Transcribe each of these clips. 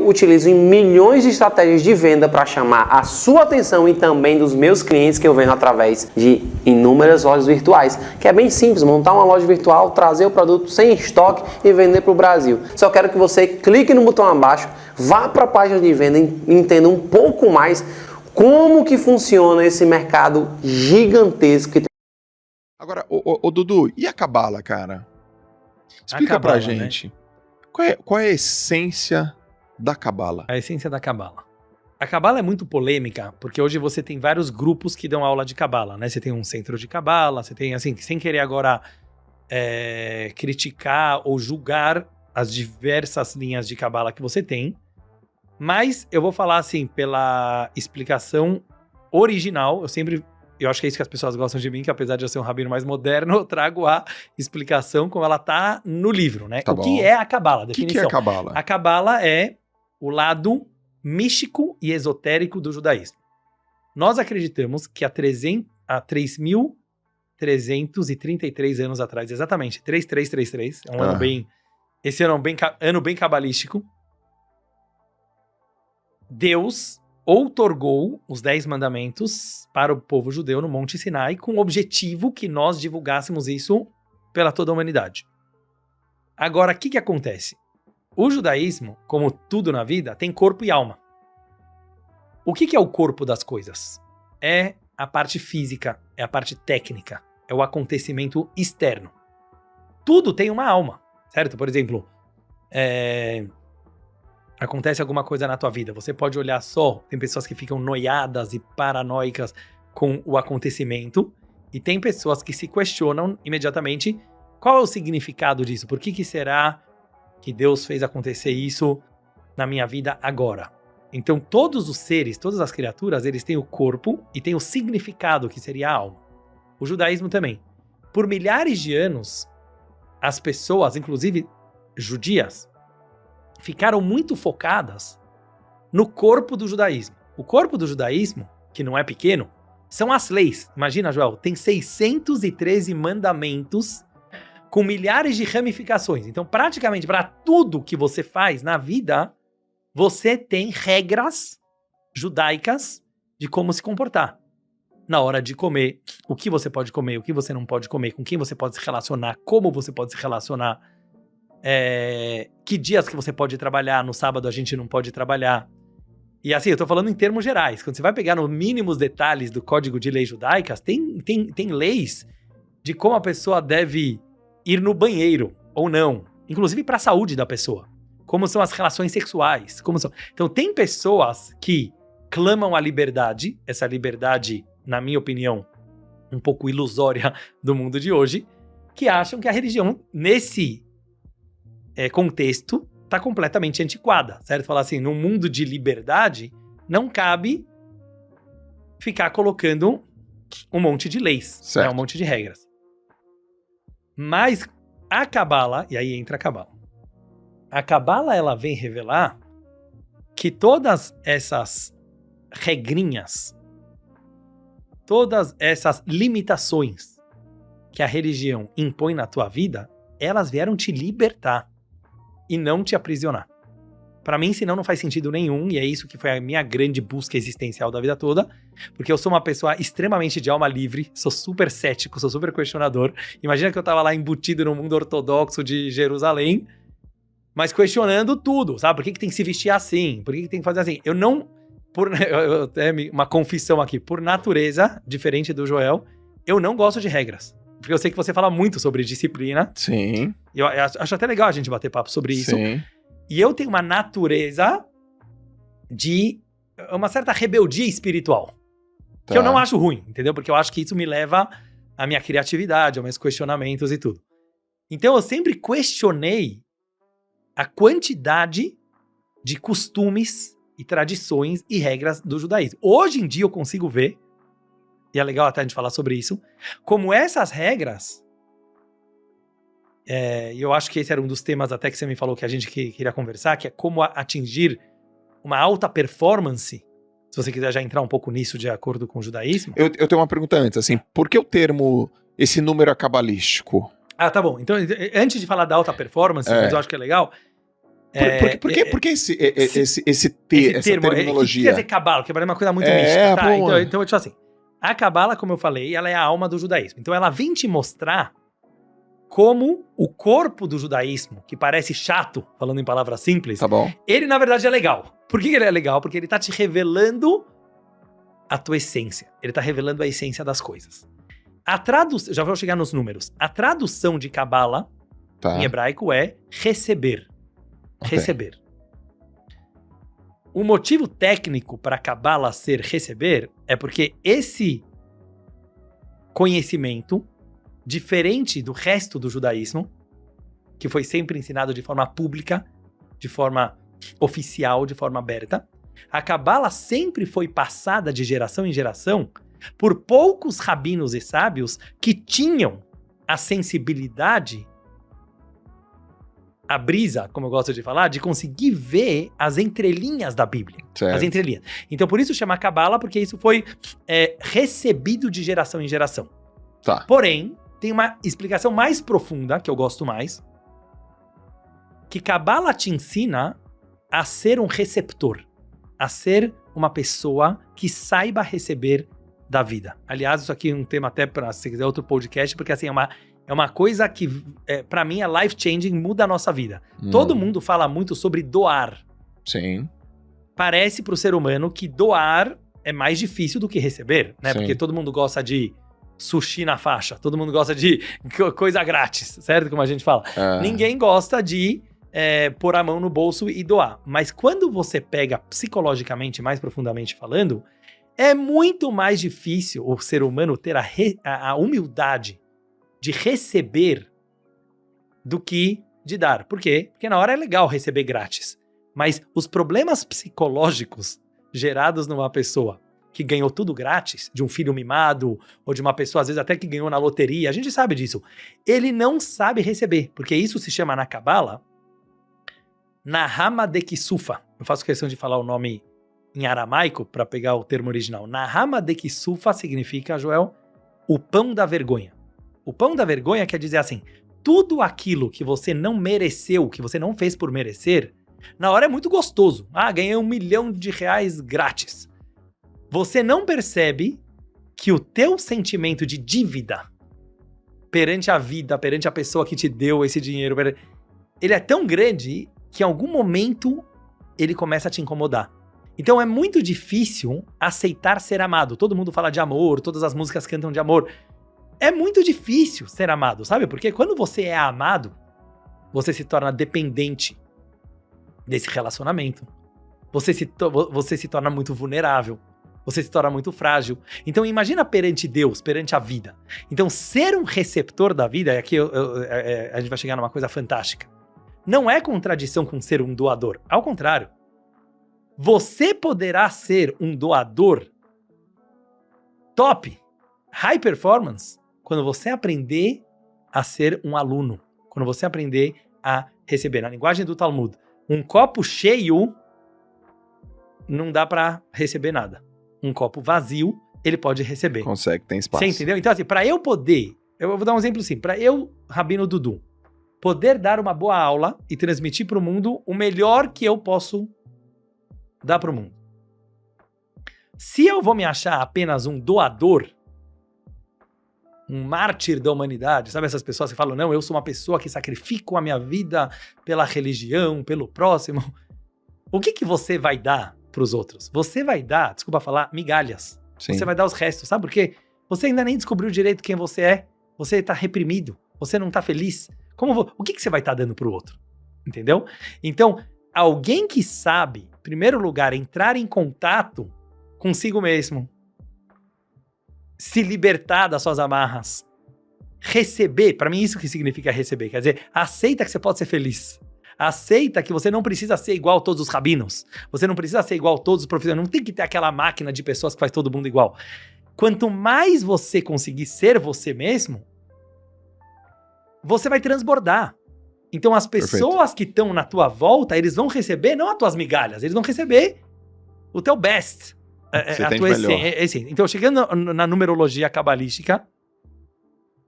eu utilizo em milhões de estratégias de venda para chamar a sua atenção e também dos meus clientes que eu vendo através de inúmeras lojas virtuais, que é bem simples, montar uma loja virtual, trazer o produto sem estoque e vender para o Brasil. Só quero que você clique no botão abaixo, vá para a página de venda e entenda um pouco mais como que funciona esse mercado gigantesco que tem. Agora, ô Dudu, e a Cabala, cara? Explica pra gente. Né? Qual é a essência da Cabala? A essência da Cabala. A Cabala é muito polêmica, porque hoje você tem vários grupos que dão aula de Cabala, né? Você tem um centro de Cabala, você tem, assim, sem querer agora criticar ou julgar as diversas linhas de Cabala que você tem, mas eu vou falar, assim, pela explicação original, eu acho que é isso que as pessoas gostam de mim, que apesar de eu ser um rabino mais moderno, eu trago a explicação como ela tá no livro, né? Tá o bom. que é a Cabala? O que é a Cabala? A Cabala é o lado místico e esotérico do judaísmo. Nós acreditamos que há 3.333 anos atrás, exatamente, 3333, é um ano bem... Esse ano é um bem cabalístico. Deus outorgou os 10 mandamentos para o povo judeu no Monte Sinai com o objetivo que nós divulgássemos isso pela toda a humanidade. Agora, o que acontece? O judaísmo, como tudo na vida, tem corpo e alma. O que é o corpo das coisas? É a parte física, é a parte técnica, é o acontecimento externo. Tudo tem uma alma, certo? Por exemplo, acontece alguma coisa na tua vida, você pode olhar só, tem pessoas que ficam noiadas e paranoicas com o acontecimento, e tem pessoas que se questionam imediatamente qual é o significado disso, por que será que Deus fez acontecer isso na minha vida agora? Então todos os seres, todas as criaturas, eles têm o corpo e têm o significado que seria a alma. O judaísmo também. Por milhares de anos, as pessoas, inclusive judias, ficaram muito focadas no corpo do judaísmo. O corpo do judaísmo, que não é pequeno, são as leis. Imagina, Joel, tem 613 mandamentos com milhares de ramificações. Então, praticamente, para tudo que você faz na vida, você tem regras judaicas de como se comportar. Na hora de comer, o que você pode comer, o que você não pode comer, com quem você pode se relacionar, como você pode se relacionar, que dias que você pode trabalhar, no sábado a gente não pode trabalhar. E assim, eu tô falando em termos gerais. Quando você vai pegar nos mínimos detalhes do Código de Leis Judaicas, tem leis de como a pessoa deve ir no banheiro ou não, inclusive para a saúde da pessoa. Como são as relações sexuais, Então tem pessoas que clamam a liberdade, essa liberdade, na minha opinião, um pouco ilusória do mundo de hoje, que acham que a religião, nesse contexto, está completamente antiquada, certo? Falar assim, num mundo de liberdade, não cabe ficar colocando um monte de leis, né, um monte de regras. Mas a Cabala, e aí entra a Cabala. A Cabala, ela vem revelar que todas essas regrinhas, todas essas limitações que a religião impõe na tua vida, elas vieram te libertar e não te aprisionar. Pra mim, senão não faz sentido nenhum, e é isso que foi a minha grande busca existencial da vida toda, porque eu sou uma pessoa extremamente de alma livre, sou super cético, sou super questionador. Imagina que eu tava lá embutido no mundo ortodoxo de Jerusalém, mas questionando tudo, sabe? Por que tem que se vestir assim? Por que tem que fazer assim? Uma confissão aqui, por natureza, diferente do Joel, eu não gosto de regras. Porque eu sei que você fala muito sobre disciplina. Sim. E eu acho até legal a gente bater papo sobre isso. Sim. E eu tenho uma natureza de uma certa rebeldia espiritual. Tá. Que eu não acho ruim, entendeu? Porque eu acho que isso me leva à minha criatividade, aos meus questionamentos e tudo. Então eu sempre questionei a quantidade de costumes e tradições e regras do judaísmo. Hoje em dia eu consigo ver, e é legal até a gente falar sobre isso, como essas regras, e eu acho que esse era um dos temas até que você me falou que a gente queria conversar, que é como atingir uma alta performance, se você quiser já entrar um pouco nisso de acordo com o judaísmo. Eu tenho uma pergunta antes, assim, por que o termo, esse número é cabalístico? Ah, tá bom. Então, antes de falar da alta performance, mas eu acho que é legal, Por que esse termo, essa terminologia? O que quer dizer cabala? Cabala é uma coisa muito mística. Tá? Então, tipo assim, a cabala, como eu falei, ela é a alma do judaísmo. Então ela vem te mostrar como o corpo do judaísmo, que parece chato, falando em palavras simples, tá bom. Ele na verdade é legal. Por que ele é legal? Porque ele tá te revelando a tua essência. Ele tá revelando a essência das coisas. A tradução, já vou chegar nos números. A tradução de cabala em hebraico é receber. Okay. Receber. O motivo técnico para cabala ser receber é porque esse conhecimento, diferente do resto do judaísmo, que foi sempre ensinado de forma pública, de forma oficial, de forma aberta, a cabala sempre foi passada de geração em geração por poucos rabinos e sábios que tinham a sensibilidade, a brisa, como eu gosto de falar, de conseguir ver as entrelinhas da Bíblia. Certo. As entrelinhas. Então, por isso chama cabala, porque isso foi recebido de geração em geração. Tá. Porém, tem uma explicação mais profunda, que eu gosto mais, que cabala te ensina a ser um receptor, a ser uma pessoa que saiba receber da vida. Aliás, isso aqui é um tema até para, se quiser, outro podcast, porque assim, é uma coisa que, para mim, é life-changing, muda a nossa vida. Todo mundo fala muito sobre doar. Sim. Parece pro ser humano que doar é mais difícil do que receber, né? Sim. Porque todo mundo gosta de sushi na faixa, todo mundo gosta de coisa grátis, certo? Como a gente fala. Ninguém gosta de pôr a mão no bolso e doar. Mas quando você pega psicologicamente, mais profundamente falando, é muito mais difícil o ser humano ter a humildade de receber do que de dar. Por quê? Porque na hora é legal receber grátis. Mas os problemas psicológicos gerados numa pessoa que ganhou tudo grátis, de um filho mimado, ou de uma pessoa, às vezes, até que ganhou na loteria, a gente sabe disso. Ele não sabe receber, porque isso se chama na Cabala Nahama de Kisufa. Eu faço questão de falar o nome em aramaico para pegar o termo original. Nahama de Kisufa significa, Joel, o pão da vergonha. O pão da vergonha quer dizer assim, tudo aquilo que você não mereceu, que você não fez por merecer, na hora é muito gostoso. Ganhei R$1 milhão grátis. Você não percebe que o teu sentimento de dívida perante a vida, perante a pessoa que te deu esse dinheiro, ele é tão grande que em algum momento ele começa a te incomodar. Então é muito difícil aceitar ser amado. Todo mundo fala de amor, todas as músicas cantam de amor. É muito difícil ser amado, sabe? Porque quando você é amado, você se torna dependente desse relacionamento. Você se torna muito vulnerável. Você se torna muito frágil. Então imagina perante Deus, perante a vida. Então ser um receptor da vida, e aqui a gente vai chegar numa coisa fantástica, não é contradição com ser um doador. Ao contrário. Você poderá ser um doador top, high performance, quando você aprender a ser um aluno. Quando você aprender a receber. Na linguagem do Talmud, um copo cheio não dá para receber nada. Um copo vazio, ele pode receber. Consegue, tem espaço. Você entendeu? Então, assim, para eu poder... Eu vou dar um exemplo assim. Para eu, Rabino Dudu, poder dar uma boa aula e transmitir para o mundo o melhor que eu posso dar para o mundo. Se eu vou me achar apenas um doador, um mártir da humanidade, sabe essas pessoas que falam, não, eu sou uma pessoa que sacrifico a minha vida pela religião, pelo próximo. O que você vai dar para os outros? Você vai dar, desculpa falar, migalhas. Sim. Você vai dar os restos, sabe por quê? Você ainda nem descobriu direito quem você é. Você está reprimido. Você não está feliz. O que você vai estar dando para o outro? Entendeu? Então, alguém que sabe, em primeiro lugar, entrar em contato consigo mesmo, se libertar das suas amarras, receber, para mim isso que significa receber, quer dizer, aceita que você pode ser feliz, aceita que você não precisa ser igual a todos os rabinos, você não precisa ser igual a todos os profissionais, não tem que ter aquela máquina de pessoas que faz todo mundo igual. Quanto mais você conseguir ser você mesmo, você vai transbordar. Então as pessoas que estão na tua volta, eles vão receber não as tuas migalhas, eles vão receber o teu best. A tua essência. Então, chegando na numerologia cabalística,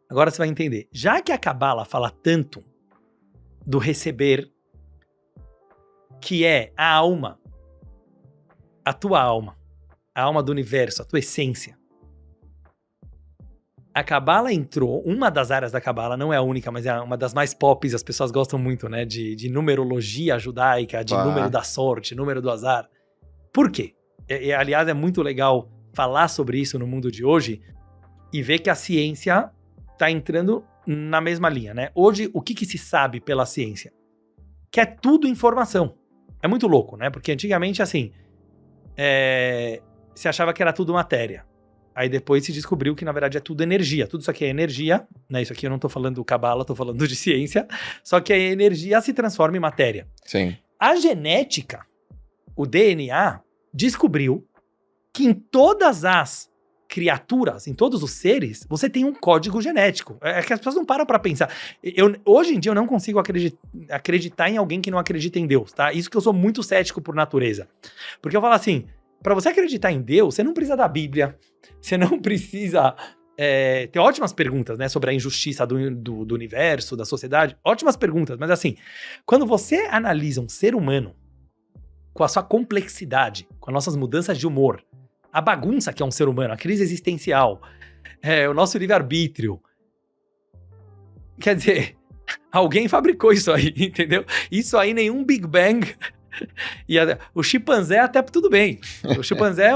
agora você vai entender. Já que a Cabala fala tanto do receber, que é a alma, a tua alma, a alma do universo, a tua essência. A Cabala entrou, uma das áreas da Cabala, não é a única, mas é uma das mais pop, as pessoas gostam muito, né, de numerologia judaica, de número da sorte, número do azar. Por quê? Aliás, é muito legal falar sobre isso no mundo de hoje e ver que a ciência está entrando na mesma linha, né? Hoje, o que se sabe pela ciência? Que é tudo informação. É muito louco, né? Porque antigamente, assim, se achava que era tudo matéria. Aí depois se descobriu que, na verdade, é tudo energia. Tudo isso aqui é energia, né? Isso aqui eu não tô falando do Cabala, tô falando de ciência. Só que a energia se transforma em matéria. Sim. A genética, o DNA, descobriu que em todas as criaturas, em todos os seres, você tem um código genético. É que as pessoas não param pra pensar. Hoje em dia eu não consigo acreditar em alguém que não acredita em Deus, tá? Isso que eu sou muito cético por natureza. Porque eu falo assim, pra você acreditar em Deus, você não precisa da Bíblia, você não precisa... ter ótimas perguntas, né, sobre a injustiça do universo, da sociedade, ótimas perguntas, mas assim, quando você analisa um ser humano com a sua complexidade, com as nossas mudanças de humor, a bagunça que é um ser humano, a crise existencial, o nosso livre-arbítrio, quer dizer, alguém fabricou isso aí, entendeu? Isso aí nenhum Big Bang... E o chimpanzé até tudo bem. O chimpanzé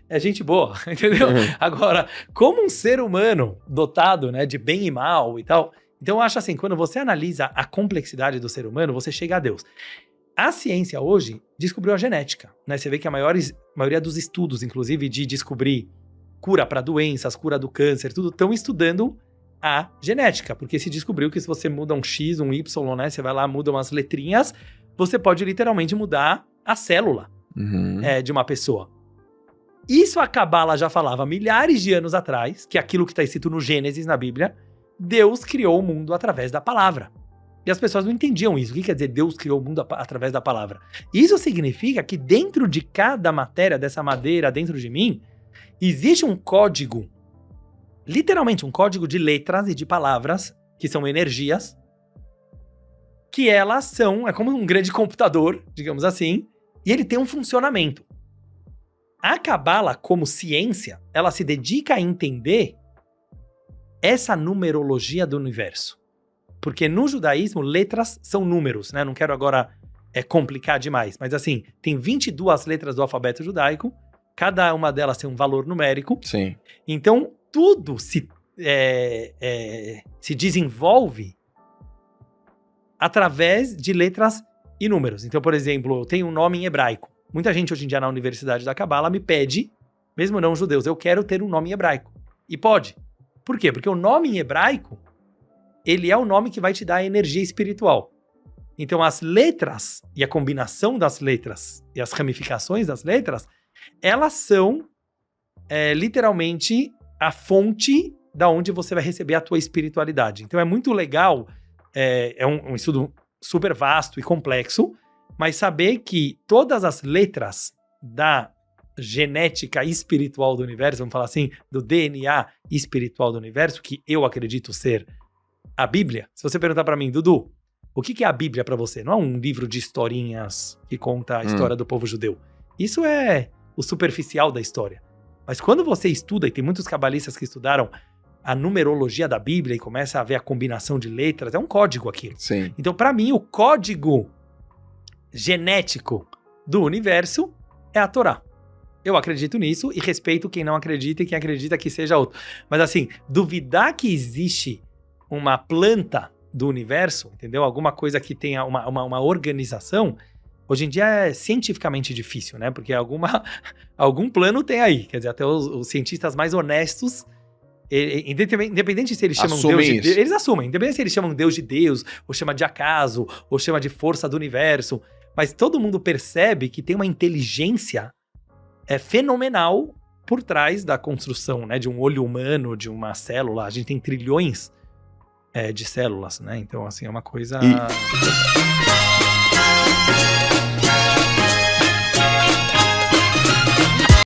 é gente boa, entendeu? Agora, como um ser humano dotado, né, de bem e mal e tal, então eu acho assim, quando você analisa a complexidade do ser humano, você chega a Deus. A ciência hoje descobriu a genética, né? Você vê que a maioria dos estudos, inclusive de descobrir cura para doenças, cura do câncer, tudo, estão estudando a genética, porque se descobriu que se você muda um X, um Y, né, você vai lá, muda umas letrinhas, você pode literalmente mudar a célula de uma pessoa. Isso a Cabala já falava milhares de anos atrás, que é aquilo que está escrito no Gênesis, na Bíblia, Deus criou o mundo através da palavra. E as pessoas não entendiam isso. O que quer dizer Deus criou o mundo através da palavra? Isso significa que dentro de cada matéria, dessa madeira, dentro de mim, existe um código, literalmente um código de letras e de palavras, que são energias, que elas são, é como um grande computador, digamos assim, e ele tem um funcionamento. A Cabala, como ciência, ela se dedica a entender essa numerologia do universo. Porque no judaísmo, letras são números, né? Não quero agora complicar demais, mas assim, tem 22 letras do alfabeto judaico, cada uma delas tem um valor numérico. Sim. Então, tudo se desenvolve através de letras e números. Então, por exemplo, eu tenho um nome em hebraico. Muita gente hoje em dia na Universidade da Cabala me pede, mesmo não judeus, eu quero ter um nome em hebraico. E pode. Por quê? Porque o nome em hebraico, ele é o nome que vai te dar a energia espiritual. Então, as letras e a combinação das letras e as ramificações das letras, elas são literalmente a fonte da onde você vai receber a tua espiritualidade. Então, é muito legal. É um estudo super vasto e complexo, mas saber que todas as letras da genética espiritual do universo, vamos falar assim, do DNA espiritual do universo, que eu acredito ser a Bíblia. Se você perguntar para mim, Dudu, o que é a Bíblia para você? Não é um livro de historinhas que conta a história do povo judeu. Isso é o superficial da história. Mas quando você estuda, e tem muitos cabalistas que estudaram a numerologia da Bíblia e começa a ver a combinação de letras, é um código aquilo. Sim. Então, para mim, o código genético do universo é a Torá. Eu acredito nisso e respeito quem não acredita e quem acredita que seja outro. Mas assim, duvidar que existe uma planta do universo, entendeu? Alguma coisa que tenha uma organização, hoje em dia é cientificamente difícil, né? Porque algum plano tem aí. Quer dizer, até os cientistas mais honestos, independente se eles chamam Deus de Deus, eles assumem, independente se eles chamam Deus de Deus, ou chama de acaso, ou chama de força do universo, mas todo mundo percebe que tem uma inteligência fenomenal por trás da construção, né, de um olho humano, de uma célula. A gente tem trilhões de células, né, então assim, é uma coisa...